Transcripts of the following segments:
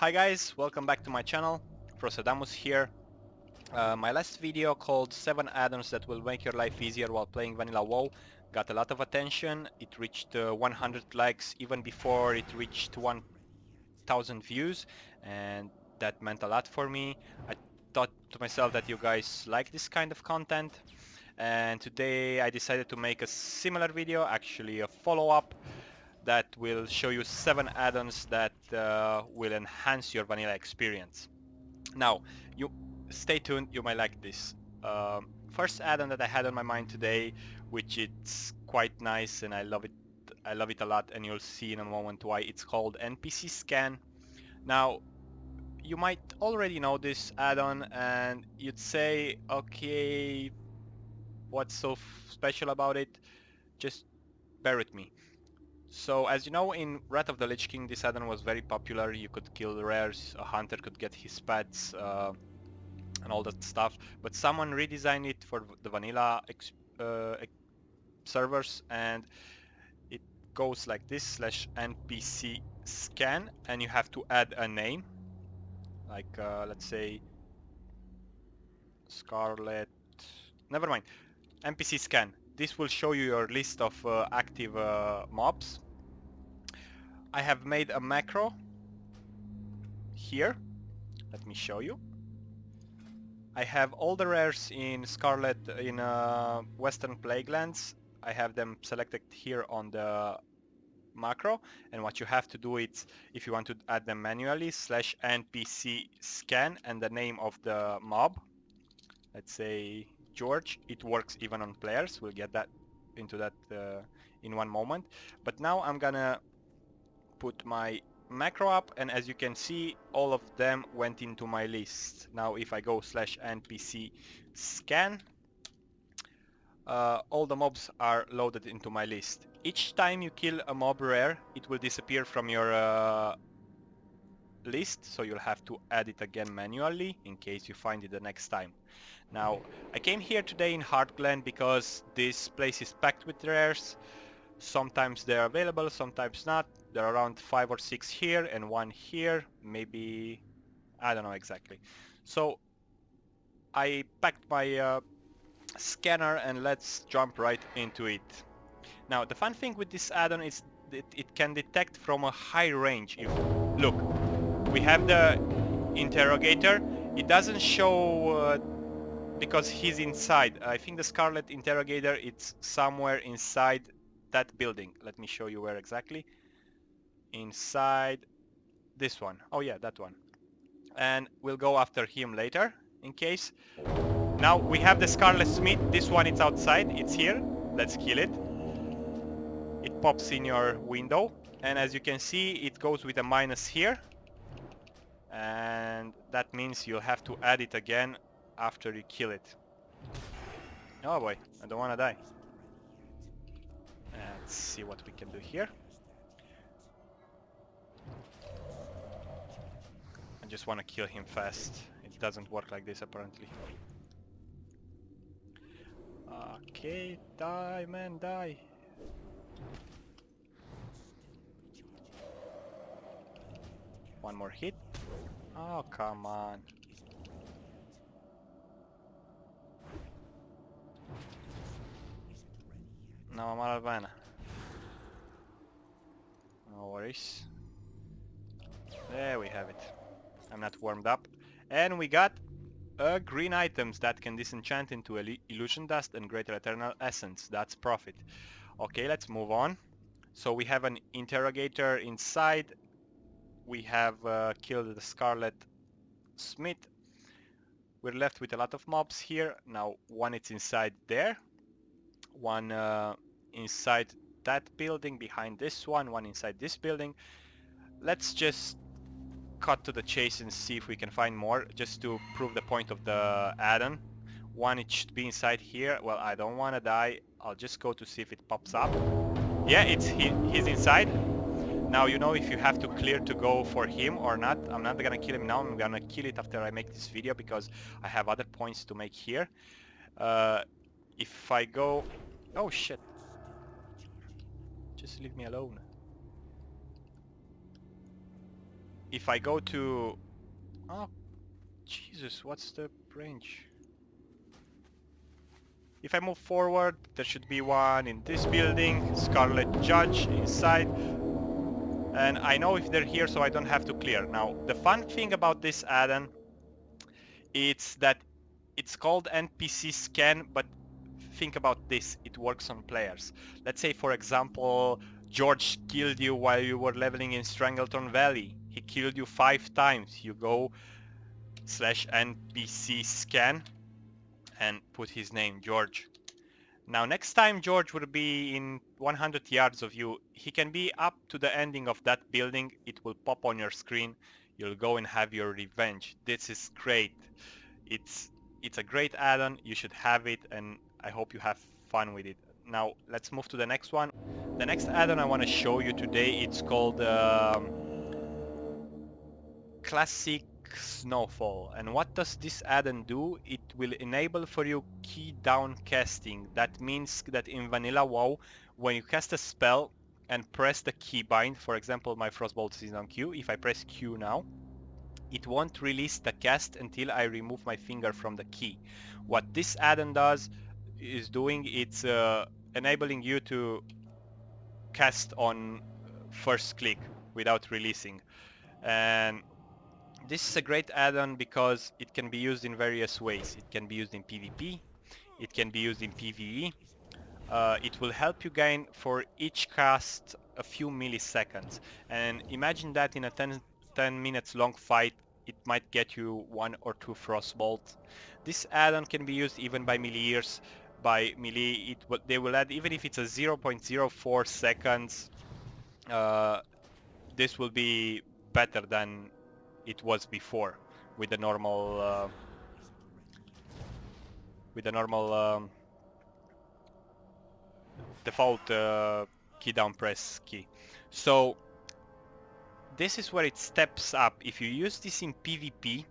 Hi guys, welcome back to my channel. Frostadamus here. My last video called 7 add-ons that will make your life easier while playing vanilla WoW got a lot of attention. It reached 100 likes even before it reached 1000 views, and that meant a lot for me. I thought to myself that you guys like this kind of content, and today I decided to make a similar video, actually a follow-up that will show you 7 add-ons that will enhance your vanilla experience. Now, you stay tuned, you might like this. First add-on that I had on my mind today, which it's quite nice and I love it a lot, and you'll see in a moment why. It's called NPC Scan. Now, you might already know this add-on and you'd say, okay, what's so special about it? Just bear with me. So as you know, in Wrath of the Lich King this add-on was very popular. You could kill the rares, a hunter could get his pets and all that stuff, but someone redesigned it for the vanilla servers, and it goes like this /NPC Scan, and you have to add a name, like let's say Scarlet, never mind, NPC Scan. This will show you your list of active mobs. I have made a macro here. Let me show you. I have all the rares in Scarlet in Western Plaguelands. I have them selected here on the macro, and what you have to do is, if you want to add them manually, /NPC Scan and the name of the mob. Let's say George. It works even on players. We'll get that into that in one moment. But now I'm gonna put my macro up, and as you can see, all of them went into my list. Now if I go /NPC Scan, all the mobs are loaded into my list. Each time you kill a mob rare, it will disappear from your list, so you'll have to add it again manually in case you find it the next time. Now, I came here today in Heartglen because this place is packed with rares. Sometimes they're available, sometimes not. There are around 5 or 6 here and 1 here, maybe, I don't know exactly. So I packed my scanner and let's jump right into it. Now, the fun thing with this add-on is that it can detect from a high range. If look, we have the interrogator. It doesn't show because he's inside. I think the Scarlet Interrogator, it's somewhere inside that building. Let me show you where exactly. Inside this one. Oh yeah, that one. And we'll go after him later in case. Now we have the Scarlet Smith. This one is outside. It's here. Let's kill it. It pops in your window, and as you can see, it goes with a minus here, and that means you'll have to add it again after you kill it. Oh boy, I don't want to die. Let's see what we can do here. I just want to kill him fast. It doesn't work like this apparently. Okay, die man, die. One more hit. Oh, come on. No, I'm out of mana. No worries. There we have it. I'm not warmed up. And we got green items that can disenchant into illusion dust and greater eternal essence. That's profit. Okay, let's move on. So we have an interrogator inside. We have killed the Scarlet Smith. We're left with a lot of mobs here. Now one is inside there. One inside that building behind this one inside this building. Let's just cut to the chase and see if we can find more, just to prove the point of the add-on. One, it should be inside here. Well, I don't want to die. I'll just go to see if it pops up. Yeah, he's inside. Now you know if you have to clear to go for him or not. I'm not gonna kill him now. I'm gonna kill it after I make this video because I have other points to make here. If I go... Oh shit. Just leave me alone. if I go to... Oh, Jesus, what's the range? If I move forward, there should be one in this building, Scarlet Judge inside. And I know if they're here, so I don't have to clear. Now, the fun thing about this add-on, it's that it's called NPC Scan, but think about this, it works on players. Let's say, for example, George killed you while you were leveling in Strangleton Valley. He killed you 5 times. You go /NPC Scan and put his name, George. Now next time George will be in 100 yards of you, he can be up to the ending of that building, it will pop on your screen, you'll go and have your revenge. This is great. It's a great add-on, you should have it, and I hope you have fun with it. Now let's move to the next one. The next add-on I want to show you today, it's called Classic SnowFall. And what does this add-on do? It will enable for you key down casting. That means that in vanilla WoW, when you cast a spell and press the keybind, for example my Frostbolt is on Q, if I press Q now, it won't release the cast until I remove my finger from the key. What this add-on is doing, it's enabling you to cast on first click without releasing. And this is a great add-on because it can be used in various ways. It can be used in PvP, it can be used in PvE. It will help you gain for each cast a few milliseconds. And imagine that in a 10 minutes long fight, it might get you 1 or 2 frostbolts. This add-on can be used even by meleeers. By melee, they will add, even if it's a 0.04 seconds, this will be better than it was before with the normal default key down press key. So this is where it steps up. If you use this in PvP,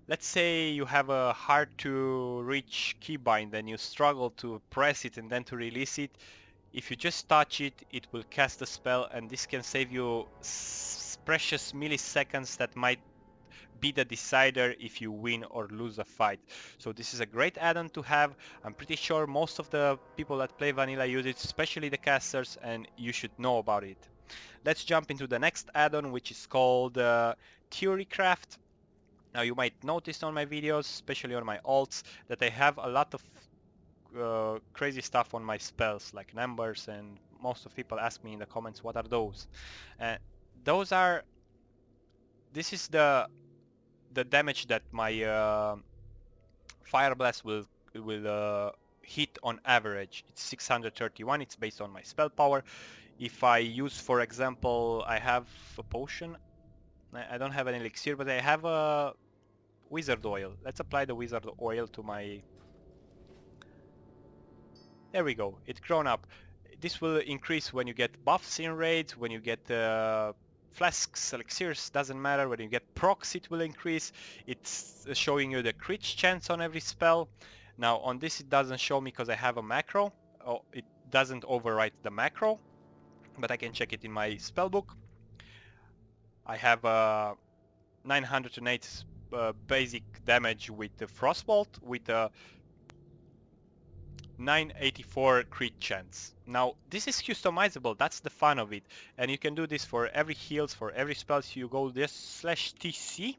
let's say you have a hard to reach keybind and you struggle to press it and then to release it, if you just touch it, it will cast a spell, and this can save you precious milliseconds that might be the decider if you win or lose a fight. So this is a great add-on to have. I'm pretty sure most of the people that play vanilla use it, especially the casters, and you should know about it. Let's jump into the next add-on, which is called theorycraft. Now you might notice on my videos, especially on my alts, that I have a lot of crazy stuff on my spells, like numbers, and most of people ask me in the comments what are those. This is the damage that my Fire Blast will hit on average. It's 631, it's based on my spell power. If I use, for example, I have a potion, I don't have an elixir, but I have a wizard oil. Let's apply the wizard oil to my... There we go, it's grown up. This will increase when you get buffs in raids, when you get flasks, elixirs, doesn't matter. When you get procs, it will increase. It's showing you the crit chance on every spell. Now on this it doesn't show me because I have a macro. Oh, it doesn't overwrite the macro, but I can check it in my spellbook. I have 908 basic damage with the Frostbolt with a 984 crit chance. Now this is customizable, that's the fun of it, and you can do this for every heals, for every spell. So you go this /TC,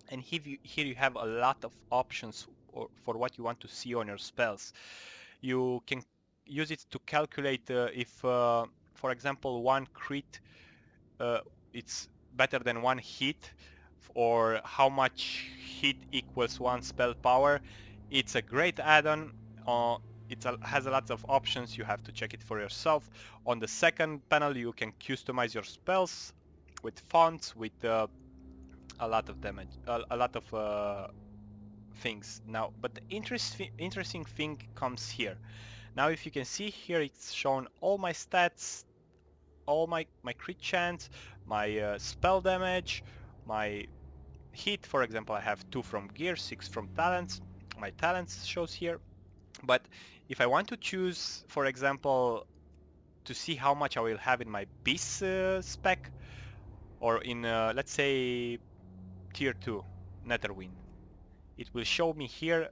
and here you have a lot of options for what you want to see on your spells. You can use it to calculate if, for example, one crit it's better than one hit, or how much hit equals one spell power. It's a great add-on. It has a lot of options, you have to check it for yourself. On the second panel you can customize your spells with fonts, with a lot of damage, a lot of things. Now, but the interesting thing comes here. Now if you can see here, it's shown all my stats, all my crit chance, my spell damage, my hit. For example, I have 2 from gear, 6 from talents. My talents shows here. But if I want to choose, for example, to see how much I will have in my beast spec, or in let's say tier 2 Netherwind. It will show me here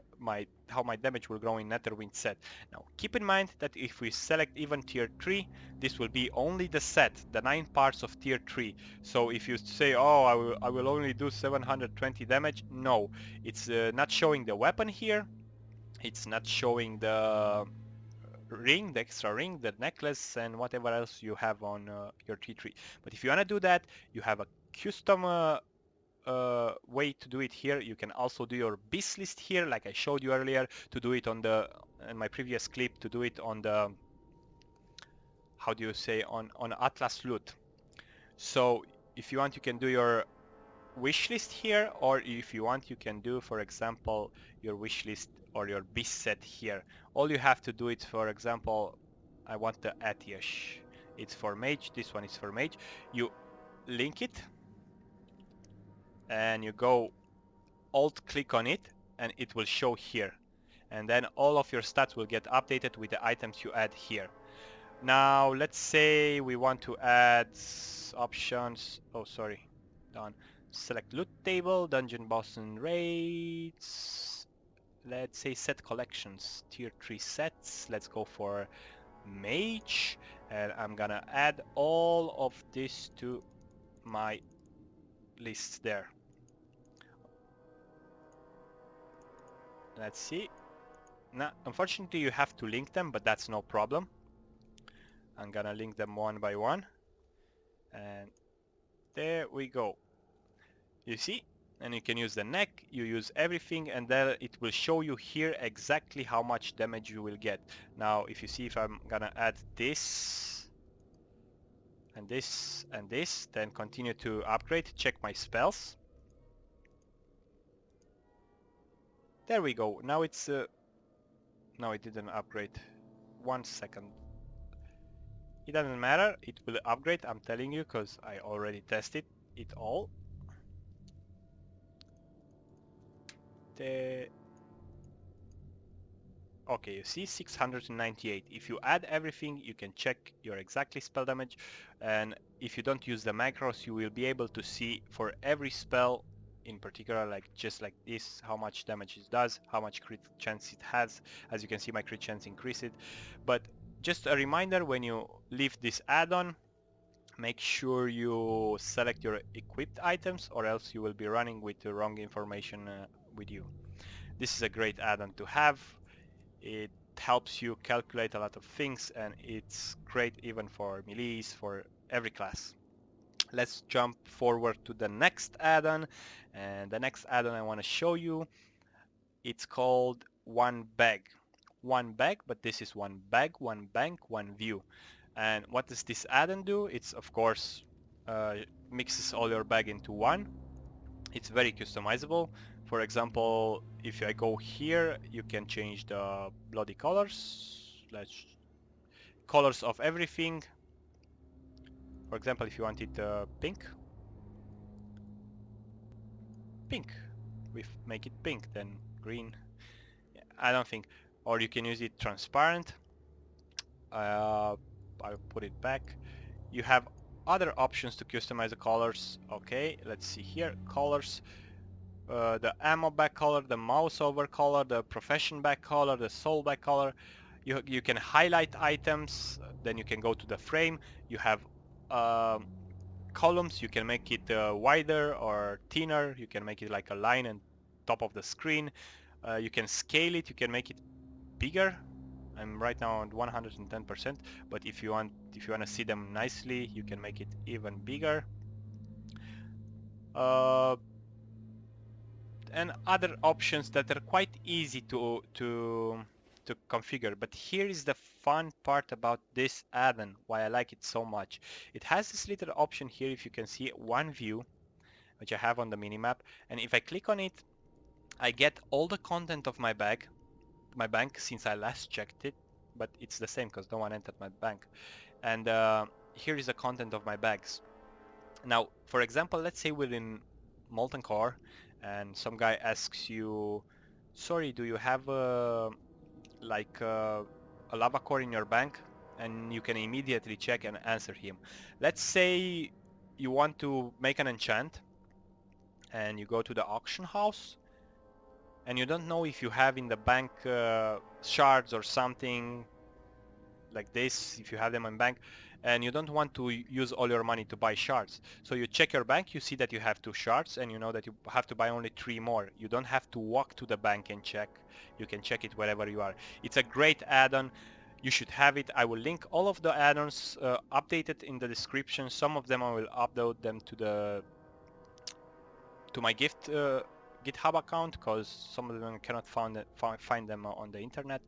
how my damage will grow in Netherwind set. Now keep in mind that if we select even tier 3, this will be only the set, the 9 parts of tier 3. So if you say, oh, I will only do 720 damage, no, it's not showing the weapon here, it's not showing the ring, the extra ring, the necklace, and whatever else you have on your tier 3. But if you want to do that, you have a custom way to do it here. You can also do your beast list here, like I showed you earlier, to do it on the, in my previous clip, to do it on the, how do you say, on Atlas loot. So if you want, you can do your wish list here, or if you want, you can do, for example, your wish list or your beast set here. All you have to do is, for example, I want the Atiash. It's for mage, this one is for mage. You link it and you go alt click on it and it will show here, and then all of your stats will get updated with the items you add here. Now let's say we want to add options. Oh, sorry, done. Select loot table, dungeon boss and raids. Let's say set collections, tier 3 sets. Let's go for mage, and I'm gonna add all of this to my list there. Let's see. Now, unfortunately, you have to link them, but that's no problem. I'm gonna link them one by one. And there we go. You see? And you can use the neck, you use everything, and then it will show you here exactly how much damage you will get. Now, if you see, if I'm gonna add this, and this, and this, then continue to upgrade, check my spells. There we go. Now it's... no, it didn't upgrade. 1 second. It doesn't matter. It will upgrade, I'm telling you, because I already tested it all. Okay, you see 698. If you add everything, you can check your exactly spell damage, and if you don't use the macros, you will be able to see for every spell in particular, like just like this, how much damage it does, how much crit chance it has. As you can see, my crit chance increased. But just a reminder, when you leave this add-on, make sure you select your equipped items, or else you will be running with the wrong information with you. This is a great add-on to have. It helps you calculate a lot of things, and it's great even for melees, for every class. Let's jump forward to the next add-on, and the next add-on I want to show you, it's called One Bag. One Bag, but this is one bag, one bank, one view. And what does this add-on do? It's of course mixes all your bag into one. It's very customizable. For example, if I go here, you can change the bloody colors. Let's colors of everything. For example, if you want it pink, pink. We make it pink, then green. I don't think. Or you can use it transparent. I'll put it back. You have other options to customize the colors. Okay, let's see here. Colors. The ammo back color, the mouse over color, the profession back color, the soul back color. You can highlight items, then you can go to the frame. You have columns, you can make it wider or thinner, you can make it like a line on top of the screen. You can scale it, you can make it bigger. I'm right now on 110%, but if you want to see them nicely, you can make it even bigger. And other options that are quite easy to configure. But here is the fun part about this add-on, why I like it so much. It has this little option here, if you can see, one view, which I have on the minimap, and if I click on it, I get all the content of my bank since I last checked it, but it's the same because no one entered my bank. And here is the content of my bags. Now, for example, let's say we're in Molten Core, and some guy asks you, sorry, do you have a lava core in your bank? And you can immediately check and answer him. Let's say you want to make an enchant, and you go to the auction house, and you don't know if you have in the bank shards or something like this, if you have them in bank, and you don't want to use all your money to buy shards. So you check your bank, you see that you have 2 shards, and you know that you have to buy only 3 more. You don't have to walk to the bank and check. You can check it wherever you are. It's a great add-on. You should have it. I will link all of the add-ons updated in the description. Some of them I will upload them to my GitHub account, because some of them I cannot find them on the internet.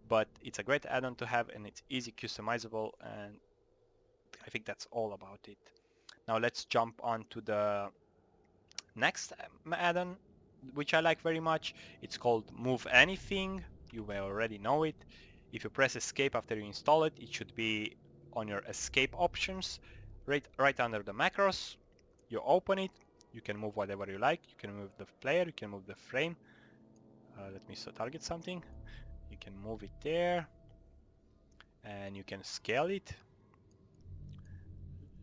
But it's a great add-on to have, and it's easy customizable, and I think that's all about it. Now let's jump on to the next add-on, which I like very much. It's called MoveAnything. You may already know it. If you press escape after you install it, it should be on your escape options, right under the macros. You open it, you can move whatever you like. You can move the player, you can move the frame. Let me target something. You can move it there, and you can scale it.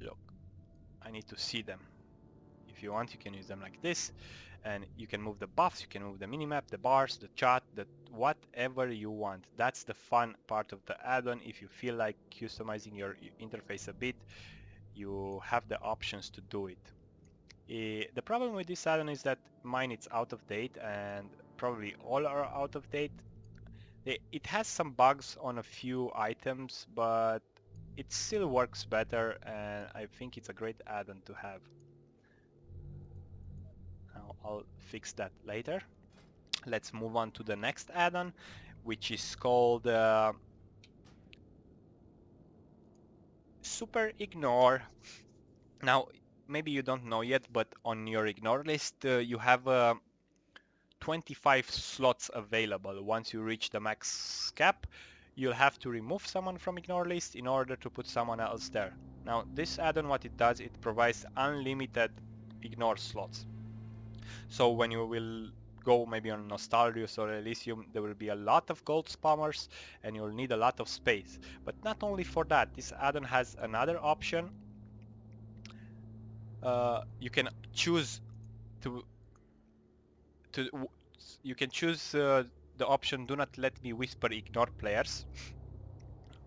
Look, I need to see them. If you want, you can use them like this, and you can move the buffs, you can move the minimap, the bars, the chart, whatever you want. That's the fun part of the add-on. If you feel like customizing your interface a bit, you have the options to do it. The problem with this add-on is that mine is out of date, and probably all are out of date. It has some bugs on a few items, but it still works better, and I think it's a great add-on to have. Now I'll fix that later. Let's move on to the next add-on, which is called SuperIgnore. Now, maybe you don't know yet, but on your ignore list, you have 25 slots available. Once you reach the max cap, you'll have to remove someone from ignore list in order to put someone else there. Now, this add-on, what it does, it provides unlimited ignore slots. So when you will go maybe on Nostalgius or Elysium, there will be a lot of gold spammers, and you'll need a lot of space. But not only for that, this add-on has another option. You can choose you can choose the option "Do not let me whisper ignore players,"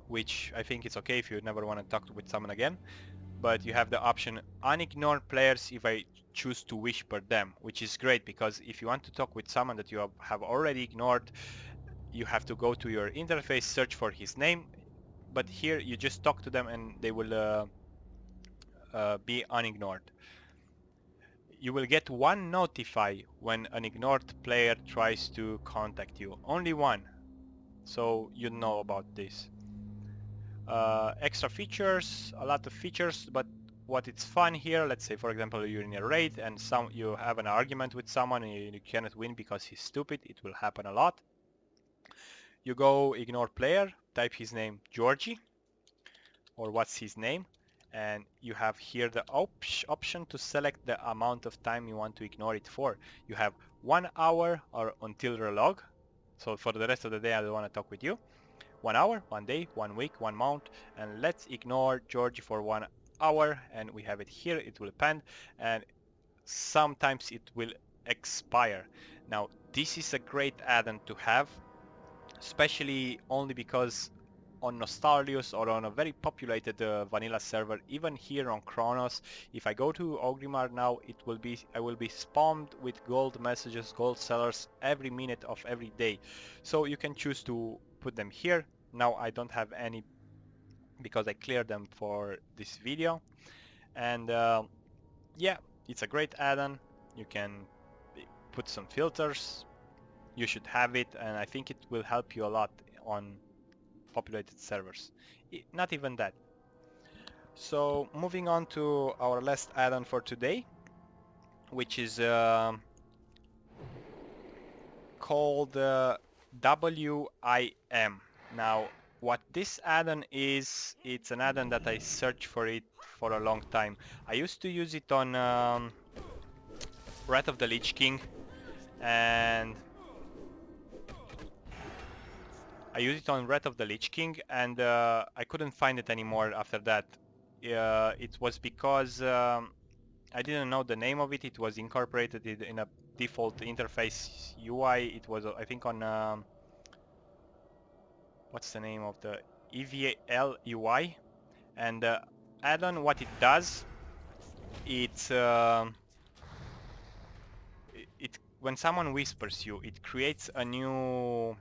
which I think is okay if you never want to talk with someone again. But you have the option "Unignore players if I choose to whisper them," which is great, because if you want to talk with someone that you have already ignored, you have to go to your interface, search for his name. But here you just talk to them, and they will be unignored. You will get 1 notify when an ignored player tries to contact you. Only 1. So you know about this. Extra features, a lot of features, but what it's fun here, let's say for example you're in a raid and you have an argument with someone and you cannot win because he's stupid. It will happen a lot. You go ignore player, type his name Georgie, or what's his name, and you have here the option to select the amount of time you want to ignore it for. You have 1 hour or until relog. So for the rest of the day I don't want to talk with you. 1 hour, 1 day, 1 week, 1 month, and let's ignore Georgie for 1 hour, and we have it here. It will append, and sometimes it will expire. Now this is a great add-on to have, especially only because on Nostalgius or on a very populated vanilla server, even here on Kronos, if I go to Ogrimmar now, I will be spammed with gold messages, gold sellers every minute of every day. So you can choose to put them here. Now I don't have any because I cleared them for this video. And yeah, it's a great add-on. You can put some filters. You should have it, and I think it will help you a lot on populated servers. Not even that. So moving on to our last add-on for today, which is called WIM. Now what this add-on is, it's an add-on that I searched for it for a long time. I used to use it on Wrath of the Lich King, and I used it on Wrath of the Lich King, and I couldn't find it anymore after that. it was because I didn't know the name of it. It was incorporated in a default interface UI. It was I think on what's the name of the EVL UI, and add-on, what it does, it's it when someone whispers you, it creates a new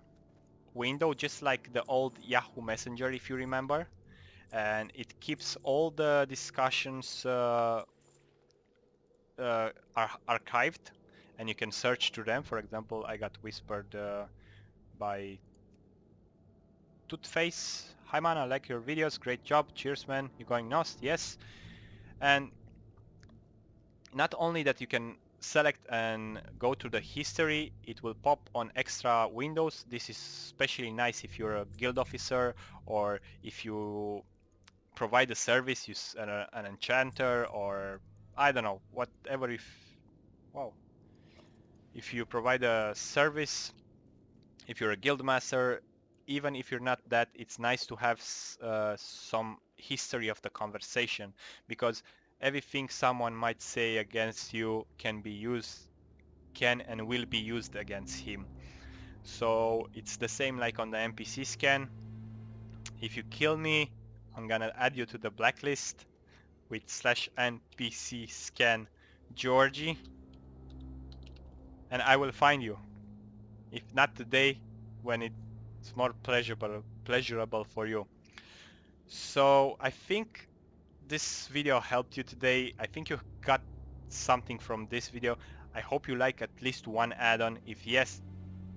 window, just like the old Yahoo Messenger, if you remember, and it keeps all the discussions archived, and you can search through them. For example, I got whispered by Toothface. Hi man, I like your videos, great job, cheers man, you going nost? Yes. And not only that, you can select and go to the history, it will pop on extra windows. This is especially nice if you're a guild officer, or if you provide a service, an enchanter, or I don't know, whatever. Wow, if you provide a service, if you're a guild master, even if you're not that, it's nice to have some history of the conversation, because everything someone might say against you can and will be used against him. So it's the same like on the NPC scan. If you kill me, I'm gonna add you to the blacklist with /NPC scan Georgie, and I will find you. If not today, when it's more pleasurable for you. So I think this video helped you today. I think you got something from this video. I hope you like at least one add-on. If yes,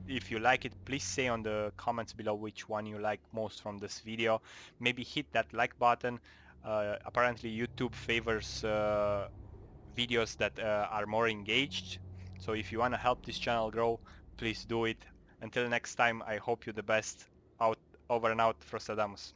if you like it, please say on the comments below which one you like most from this video. Maybe hit that like button. Apparently YouTube favors videos that are more engaged. So if you want to help this channel grow, please do it. Until next time, I hope you the best. Out, over and out, Frostadamus.